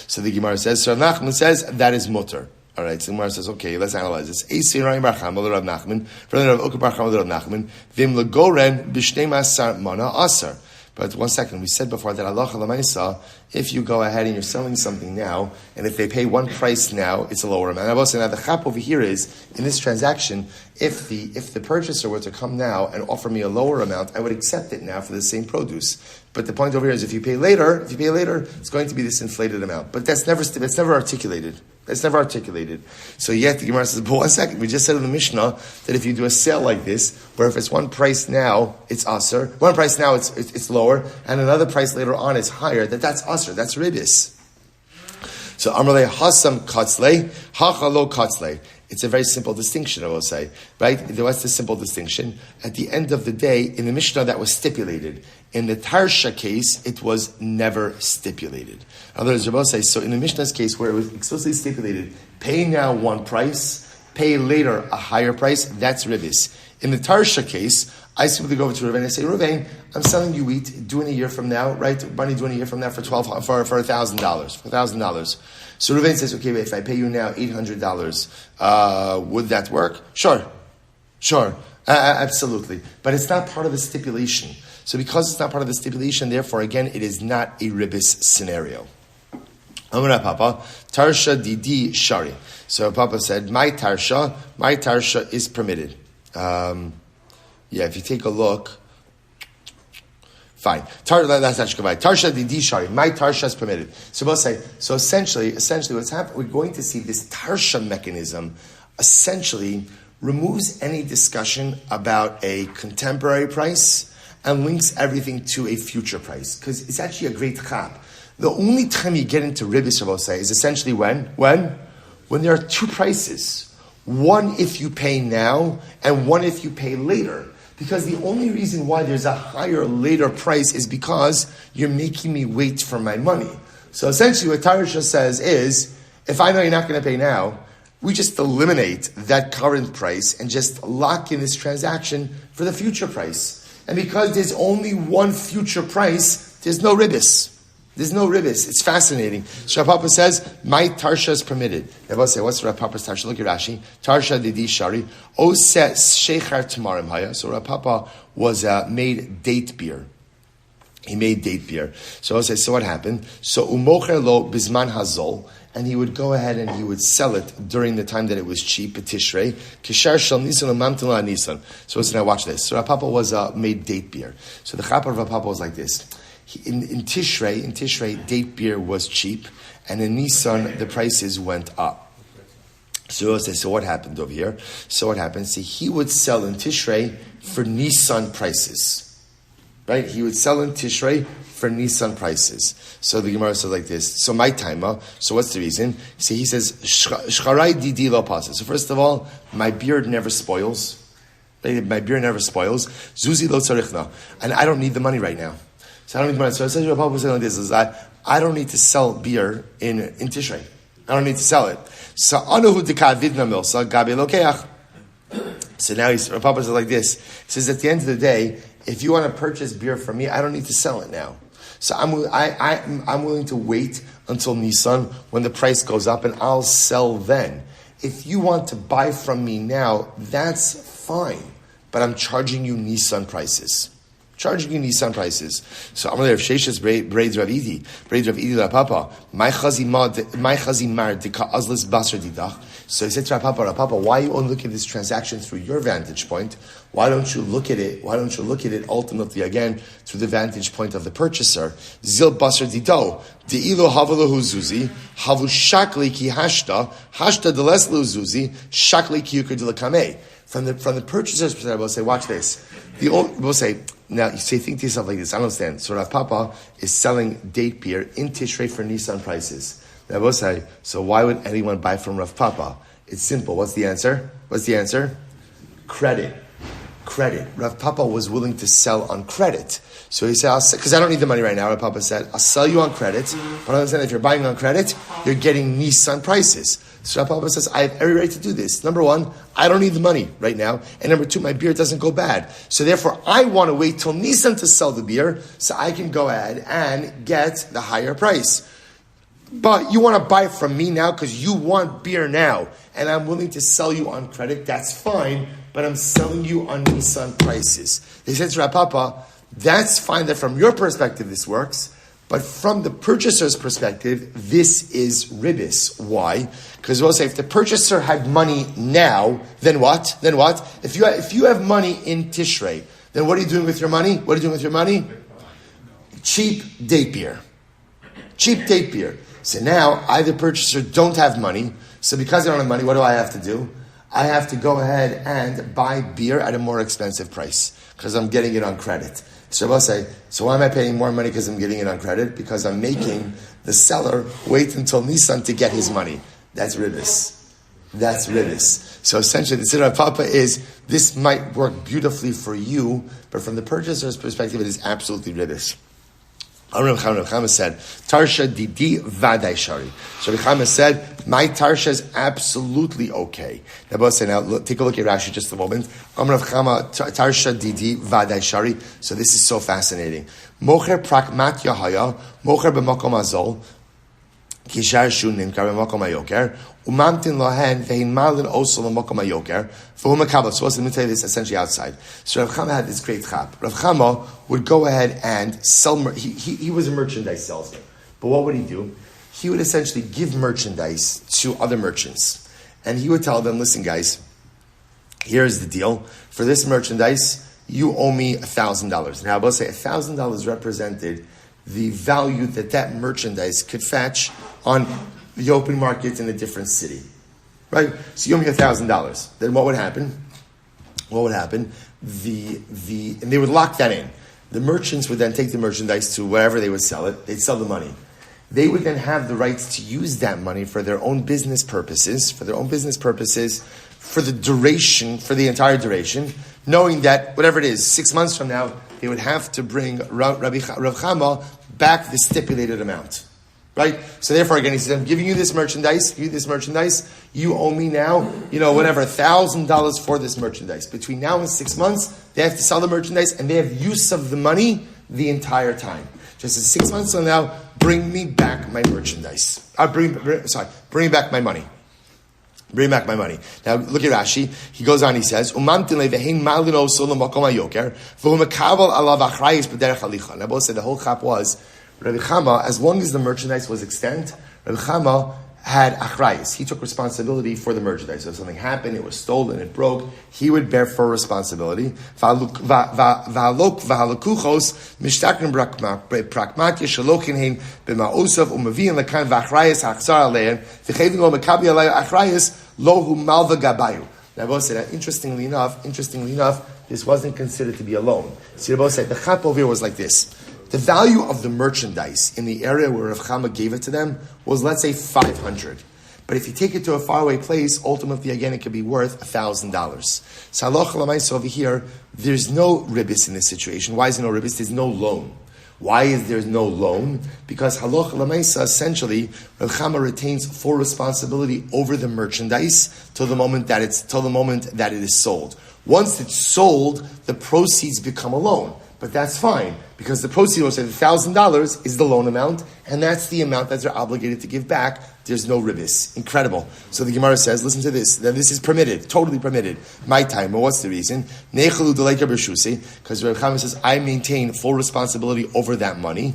So the Gemara says, so Nachman says, that is mutter. All right, so the Gemara says, okay, let's analyze this. But one second, we said before that halacha l'maisa, if you go ahead and you're selling something now, and if they pay one price now, it's a lower amount. Now the chap over here is, in this transaction, if the purchaser were to come now and offer me a lower amount, I would accept it now for the same produce. But the point over here is, if you pay later, it's going to be this inflated amount. But that's never articulated. So yet the Gemara says, but one second, we just said in the Mishnah that if you do a sale like this, where if it's one price now, it's aser, one price now it's lower, and another price later on is higher, that's aser, that's ribis. So Amrle Hasam Katzle, Hachalo Katzle. It's a very simple distinction, I will say. Right? There was this simple distinction. At the end of the day, in the Mishnah that was stipulated. In the Tarsha case, it was never stipulated. In other words, Rabbi says, so in the Mishnah's case, where it was explicitly stipulated, pay now one price, pay later a higher price, that's ribis. In the Tarsha case, I simply go over to Reuven and I say, Reuven, I'm selling you wheat, doing a year from now, right? Money doing a year from now for $1,000. So Reuven says, okay, if I pay you now $800, would that work? Sure, absolutely. But it's not part of the stipulation. So because it's not part of the stipulation, therefore, again, it is not a ribis scenario. Amar Papa, Tarsha Didi Shari. So Papa said, my Tarsha is permitted. If you take a look, fine. That's actually right. Tarsha Didi Shari. My Tarsha is permitted. So both say, so essentially what's happening, we're going to see this Tarsha mechanism essentially removes any discussion about a contemporary price and links everything to a future price. Because it's actually a great chap. The only time you get into ribis, Rabbi say, is essentially when there are two prices. One if you pay now, and one if you pay later. Because the only reason why there's a higher later price is because you're making me wait for my money. So essentially what Tarsha says is, if I know you're not going to pay now, we just eliminate that current price and just lock in this transaction for the future price. And because there's only one future price, there's no ribis. It's fascinating. So Rav Papa says, my Tarsha is permitted. Rabbi say, what's Rav Papa's Tarsha? Look at Rashi. Tarsha Didi Shari. Ose Shechar Tamarim Haya. So Rav Papa was made date beer. He made date beer. So I say, so what happened? So Umocher Lo Bisman Hazol. And he would go ahead and he would sell it during the time that it was cheap, Tishrei. Kishar Shal Nisan Mamtala Nisan. So now watch this. So Rav Papa was made date beer. So the chap of Rav Papa was like this. In Tishrei, date beer was cheap, and in Nissan, the prices went up. So what happened over here? So what happened? See, he would sell in Tishrei for Nissan prices. Right? He would sell in Tishrei for Nissan prices. So the Gemara says like this. So my timer. So what's the reason? See, he says, Shcharai didi lo pasa. So first of all, my beard never spoils. My beard never spoils. Zuzi lo tzarichna. And I don't need the money right now. So I don't need money. So essentially what Papa was saying like this is that I don't need to sell beer in Tishrei. I don't need to sell it. So anuhu dekavidna milsa gabi lokeach. So now Papa says like this. He says at the end of the day, if you want to purchase beer from me, I don't need to sell it now. So I'm willing to wait until Nissan when the price goes up, and I'll sell then. If you want to buy from me now, that's fine, but I'm charging you Nissan prices. So I'm going to have Sheshes braids Rav Idi la Papa. My chazimar dika azlis basar didach. So he said to Rav Papa, why you only look at this transaction through your vantage point? Why don't you look at it ultimately again through the vantage point of the purchaser? Zil basar dido deilo havalahu zuzi havu shakli ki hashta deleslu zuzi shakli ki yukar delakame. From the purchaser's perspective, we'll say, watch this. We'll say, now you say, think to yourself like this. I don't understand. So Rav Papa is selling date beer in Tishrei for Nissan prices. Rabbi say, so why would anyone buy from Rav Papa? It's simple. What's the answer? Credit. Rav Papa was willing to sell on credit. So he said, because I don't need the money right now, Rav Papa said, I'll sell you on credit, but I understand if you're buying on credit, you're getting Nissan prices. So Rav Papa says, I have every right to do this. Number one, I don't need the money right now. And number two, my beer doesn't go bad. So therefore, I want to wait till Nissan to sell the beer so I can go ahead and get the higher price. But you want to buy from me now because you want beer now, and I'm willing to sell you on credit, that's fine, but I'm selling you on Nissan prices. They said to Rav Papa, that's fine that from your perspective this works, but from the purchaser's perspective, this is ribis. Why? Because we'll say if the purchaser had money now, then what? If you have money in Tishrei, then what are you doing with your money? Cheap date beer. So now, I, the purchaser, don't have money. So because I don't have money, what do I have to do? I have to go ahead and buy beer at a more expensive price because I'm getting it on credit. So I'll say, so why am I paying more money because I'm getting it on credit? Because I'm making the seller wait until Nissan to get his money. That's ribis. So essentially, the Siddur Papa is, this might work beautifully for you, but from the purchaser's perspective, it is absolutely ribis. Rav Chama said, Tarsha didi vaday shari. So Rav Chama said, my Tarsha is absolutely okay. Now take a look at Rashi just a moment. Rav Chama, Tarsha didi vaday shari. So this is so fascinating. Mocher prakmat yahaya, mocher b'makom azol, kishar shunim kar b'makom ayoker, umamtin lohen vehin malin osol b'makom ayoker, for whom so let me tell you this essentially outside. So Rav Chama had this great chap. Rav Chama would go ahead and sell, he was a merchandise salesman. But what would he do? He would essentially give merchandise to other merchants. And he would tell them, listen guys, here's the deal. For this merchandise, you owe me $1,000. Now I will say $1,000 represented the value that merchandise could fetch on the open market in a different city. Right? So you owe me $1,000. Then what would happen? And they would lock that in. The merchants would then take the merchandise to wherever they would sell it. They'd sell the money. They would then have the rights to use that money for their own business purposes, for the duration, for the entire duration, knowing that whatever it is, 6 months from now, they would have to bring Rav Chama back the stipulated amount. Right? So therefore, again, he says, I'm giving you this merchandise, you owe me now, $1,000 for this merchandise. Between now and 6 months, they have to sell the merchandise, and they have use of the money the entire time. Just as 6 months from now, bring me back my merchandise. Bring back my money. Bring back my money. Now look at Rashi. He goes on, he says, Now both said the whole chap was, Rabbi Chama, as long as the merchandise was extant, Rabbi Chama had achrayis. He took responsibility for the merchandise. So if something happened, it was stolen, it broke, he would bear full responsibility. Now, Rabbi said that interestingly enough, this wasn't considered to be a loan. See, Rabbi said the chap over here was like this. The value of the merchandise in the area where Rav Chama gave it to them was, let's say, $500. But if you take it to a faraway place, ultimately, again, it could be worth $1,000. So halacha l'maisa over here, there's no ribis in this situation. Why is there no ribis? There's no loan. Why is there no loan? Because halacha l'maisa, essentially, Rav Chama retains full responsibility over the merchandise till the moment that it is sold. Once it's sold, the proceeds become a loan. But that's fine, because the proceeds was $1,000 is the loan amount, and that's the amount that they're obligated to give back. There's no ribis. Incredible. So the Gemara says, listen to this, that this is permitted, totally permitted. My time, but what's the reason? Because Rabbi Chama says, I maintain full responsibility over that money.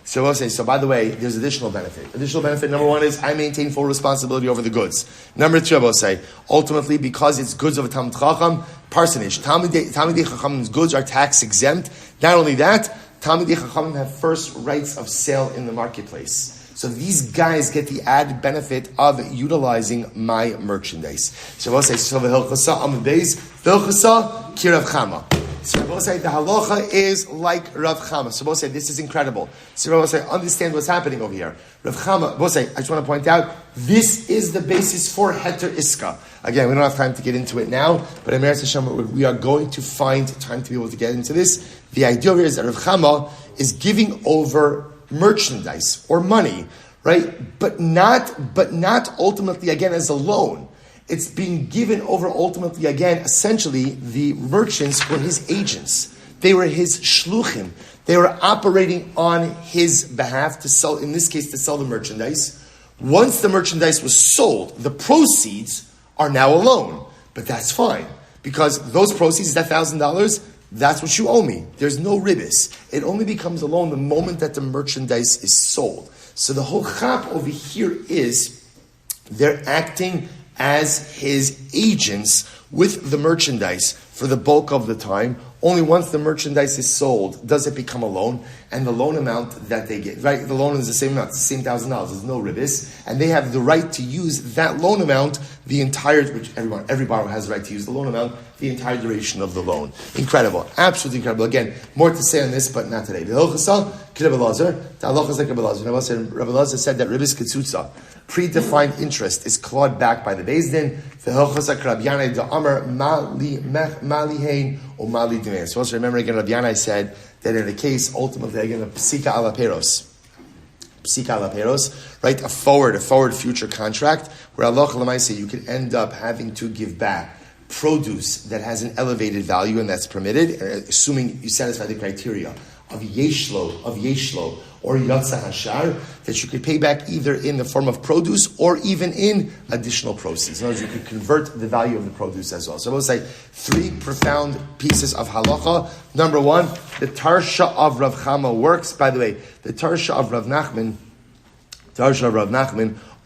So I'll say, so by the way, there's additional benefit. Additional benefit number one is I maintain full responsibility over the goods. Number two, I will say, ultimately, because it's goods of a Talmud Chacham, parsonage. Talmidei Chachamim's goods are tax exempt. Not only that, Talmidei Chachamim have first rights of sale in the marketplace. So these guys get the added benefit of utilizing my merchandise. So I'll say, so v'hilchasa amud beis, v'hilchasa ki Rav Chama. So Rabbi say the halacha is like Rav Chama. So Rabbi say this is incredible. So Rabbi say understand what's happening over here. Rav Chama, Rabbi say I just want to point out this is the basis for heter iska. Again, we don't have time to get into it now, but in Eretz Hashem we are going to find time to be able to get into this. The idea here is that Rav Chama is giving over merchandise or money, right? But not ultimately again as a loan. It's being given over ultimately again, essentially, the merchants were his agents. They were his shluchim. They were operating on his behalf to sell, in this case, to sell the merchandise. Once the merchandise was sold, the proceeds are now a loan. But that's fine. Because those proceeds, that $1,000, that's what you owe me. There's no ribis. It only becomes a loan the moment that the merchandise is sold. So the whole chap over here is, they're acting as his agents with the merchandise for the bulk of the time. Only once the merchandise is sold does it become a loan, and the loan amount that they get, right? The loan is the same amount, it's the same $1,000. There's no ribis, and they have the right to use that loan amount the entire, which every borrower has the right to use the loan amount the entire duration of the loan. Incredible, absolutely incredible. Again, more to say on this, but not today. The halacha is like Rabbi Elazar said that ribis ketzutza, predefined interest, is clawed back by the Beis Din. The halacha Rabbi Yanai da'amar mali hein or mali dimei. So also remember again, Rabbi Yanai said that in the case ultimately again of psika ala peros, right? A forward future contract where Allah Lamaisa you could end up having to give back produce that has an elevated value and that's permitted, assuming you satisfy the criteria of yeshlo, or yatsa hashar, that you could pay back either in the form of produce or even in additional proceeds. In other words, you could convert the value of the produce as well. So I will say 3 profound pieces of halacha. Number 1, the tarsha of Rav Chama works. By the way, the tarsha of Rav Nachman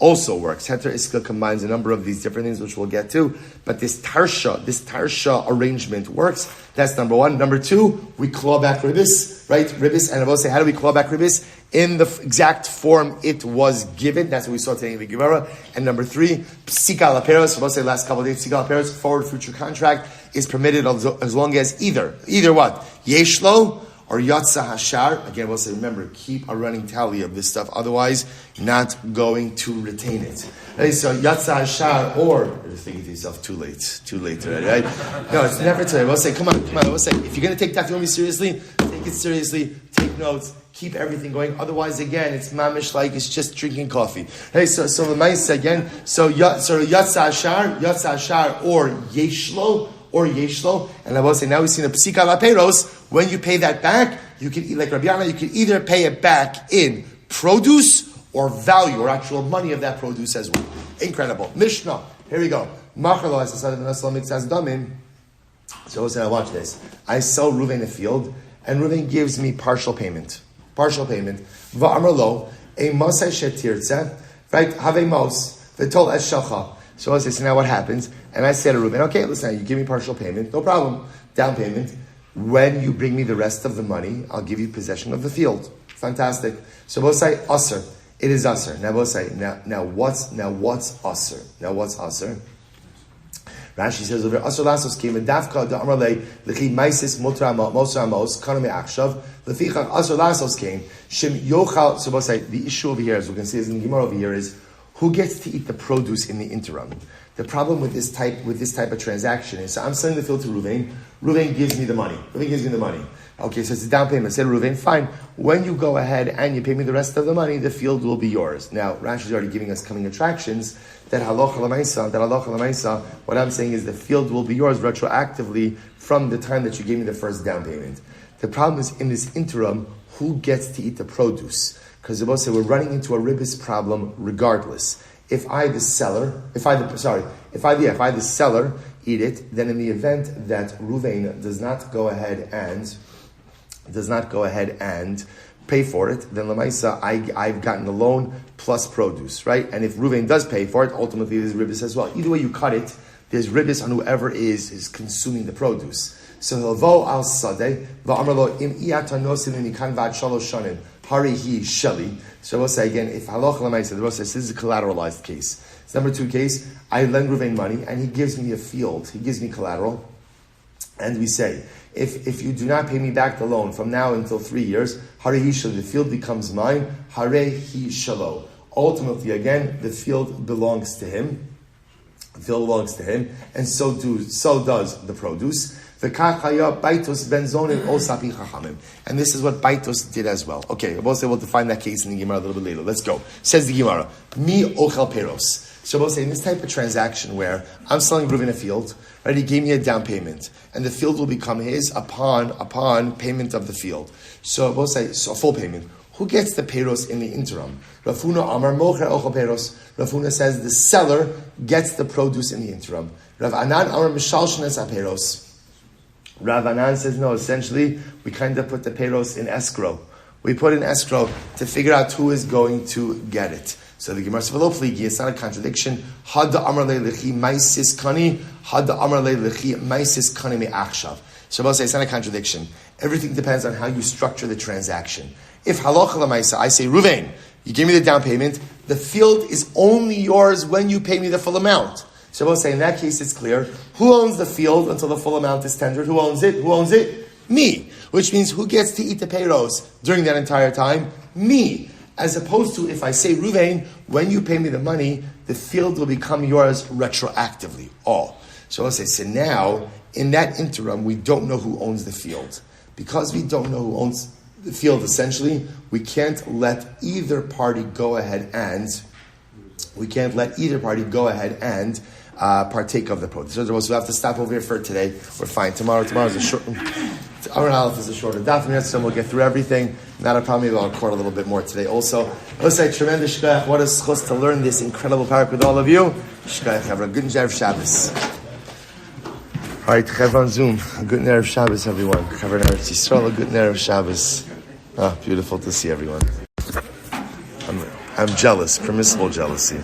also works. Heter Iska combines a number of these different things, which we'll get to. But this tarsha arrangement works. That's number 1. Number 2, we claw back ribis, right? Ribis, and I will say, how do we claw back ribis? In the exact form it was given. That's what we saw today in the Gemara. And number 3, psika ala peros. I will say last couple of days, psika ala peros, forward future contract is permitted as long as either what? Yeshlo or yatsa hashar. Again, we'll say, remember, keep a running tally of this stuff. Otherwise, you're not going to retain it. Okay, so yatsa hashar, or you're thinking to yourself, too late already, right? No, it's never too late. We'll say, come on. We'll say, if you're going to take Daf Yomi seriously, take it seriously. Take notes. Keep everything going. Otherwise, again, it's mamish like it's just drinking coffee. Hey, so the mice again. So yatsa hashar, or yeshlo, and I will say now we've seen a psika la peros. When you pay that back, you can, like Rabbi Yana, you can either pay it back in produce or value or actual money of that produce as well. Incredible. Mishnah. Here we go. So listen, I watch this. I sell Ruvain a field, and Ruvain gives me partial payment. Va'amar a mosai shetirtze, right? Have a mos v'tol es shalcha. So I say, so now what happens? And I say to Reuben, okay, listen, you give me partial payment, no problem, down payment. When you bring me the rest of the money, I'll give you possession of the field. Fantastic. So we'll say, aser. It is aser. Now we'll say, now what's aser? Now what's aser? Rashi says over aser lasos came and dafka da amarle lechi maisis motra amos kaname akshav lefichach aser lasos came shim yochal. So we'll say the issue over here, as we can see, is in the Gemara over here is, who gets to eat the produce in the interim? The problem with this type of transaction is, so I'm selling the field to Ruvain. Ruvain gives me the money. Okay, so it's a down payment. I said Ruvain, fine. When you go ahead and you pay me the rest of the money, the field will be yours. Now, Rashi is already giving us coming attractions that halacha l'maisa. What I'm saying is the field will be yours retroactively from the time that you gave me the first down payment. The problem is in this interim, who gets to eat the produce? Because the say we're running into a ribis problem regardless. If I the seller eat it, then in the event that Ruvain does not go ahead and pay for it, then Lamaisa, I've gotten the loan plus produce, right? And if Ruvain does pay for it, ultimately there's ribis as well. Either way you cut it, there's ribis on whoever is consuming the produce. So Hilvo al Sadeh, Va'amarlo im iyata nosin imikan vad shalosh shanim, hari hi sheli. So we'll say again, if halacha l'maisa, the Rosh says this is a collateralized case. It's number 2 case. I lend Ruvain money, and he gives me a field. He gives me collateral. And we say, if you do not pay me back the loan from now until 3 years, Harehi Shalo, the field becomes mine, Harehi Shalo. Ultimately, again, the field belongs to him. The field belongs to him, and so does the produce. And this is what Baitos did as well. Okay, we're both able to find that case in the Gemara a little bit later. Let's go. Says the Gemara, Mi ochel peros. So we'll say in this type of transaction where I'm selling Reuven a field, right? He gave me a down payment, and the field will become his upon payment of the field. So we'll say a full payment. Who gets the peros in the interim? Rafuna Amar Mocher ochel peros. Rafuna says the seller gets the produce in the interim. Rav Anan Amar Mishalshnes aperos. Rav Anan says no. Essentially, we kind of put the peros in escrow. We put in escrow to figure out who is going to get it. So the Gemara says, it's not a contradiction. Hada Amar le'lechi maisis kani. Hada Amar le'lechi maisis kani me'achshav. So we'll say it's not a contradiction. Everything depends on how you structure the transaction. If halacha l'maisa, I say, Ruvain, you gave me the down payment. The field is only yours when you pay me the full amount. So we'll say in that case it's clear. Who owns the field until the full amount is tendered? Who owns it? Who owns it? Me. Which means who gets to eat the peros during that entire time? Me. As opposed to if I say, Ruvain, when you pay me the money, the field will become yours retroactively. So we'll say, so now, in that interim, we don't know who owns the field. Because we don't know who owns the field, essentially, we can't let either party go ahead and partake of the produce. So we'll have to stop over here for today. We're fine. Tomorrow's a short. Our analysis is a shorter daf. We'll get through everything. Not a problem. Maybe I'll record a little bit more today. Also, let's say tremendous shkoyach. What a schus to learn this incredible parak with all of you. Shkoyach. Have a good Erev Shabbos. All right, Chav on Zoom. A good Erev Shabbos, everyone. Chav EretzYisrael. A good Erev Shabbos. Beautiful to see everyone. I'm jealous. Permissible jealousy.